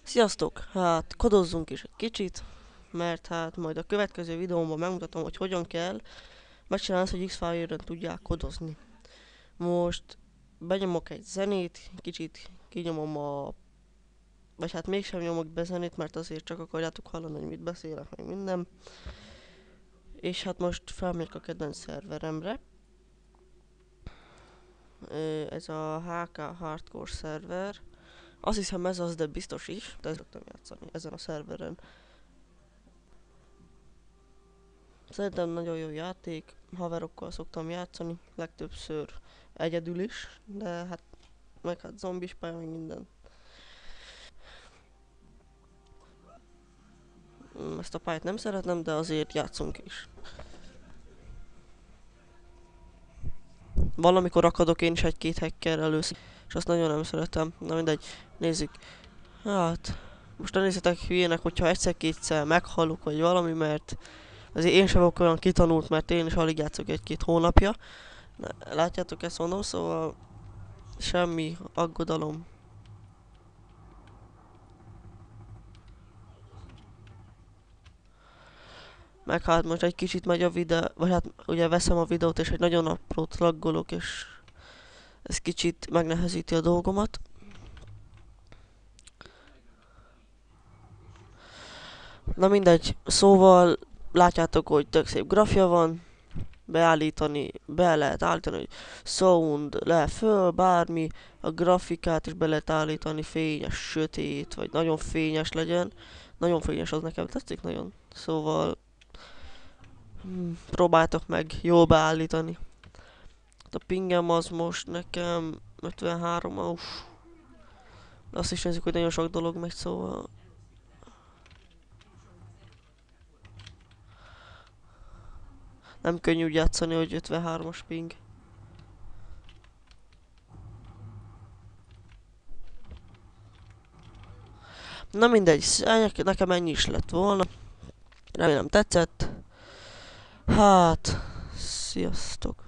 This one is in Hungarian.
Sziasztok! Hát kodozzunk is egy kicsit, mert hát majd a következő videómban megmutatom, hogy hogyan kell megcsinálni azt, hogy X-Fire-en tudják kodozni. Most benyomok egy zenét, kicsit kinyomom vagy hát mégsem nyomok be zenét, mert azért csak akarjátok hallani, hogy mit beszélek, meg minden. És hát most felmegyek a kedvenc szerveremre. Ez a HK Hardcore szerver. Azt hiszem ez az, de biztos is, de ezt szoktam játszani ezen a szerveren. Szerintem nagyon jó játék, haverokkal szoktam játszani, legtöbbször egyedül is, de hát meg hát zombis pálya, meg minden. Ezt a pályát nem szeretem, de azért játszunk is. Valamikor akadok én is egy-két hacker először, és azt nagyon nem szeretem. Na mindegy, nézzük. Hát, most ne nézzetek hülyének, hogyha egyszer-kétszer meghalok, vagy valami, mert azért én sem vagyok olyan kitanult, mert én is alig játszok egy-két hónapja. Na, látjátok, ezt mondom, szóval semmi aggodalom. Meg hát most egy kicsit megy a videó, vagy hát ugye veszem a videót és egy nagyon aprót laggolok, és ez kicsit megnehezíti a dolgomat. Na mindegy, szóval látjátok, hogy tök szép grafja van, be lehet állítani, hogy sound le föl, bármi, a grafikát is be lehet állítani, fényes, sötét, vagy nagyon fényes legyen. Nagyon fényes, az nekem tetszik nagyon, szóval próbáltok meg jól beállítani. A pingem az most nekem 53, uff. Azt is nézzük, hogy nagyon sok dolog megy, szóval... Nem könnyű úgy játszani, hogy 53-as ping. Na mindegy, nekem ennyi is lett volna. Remélem tetszett. Hát... Sziasztok!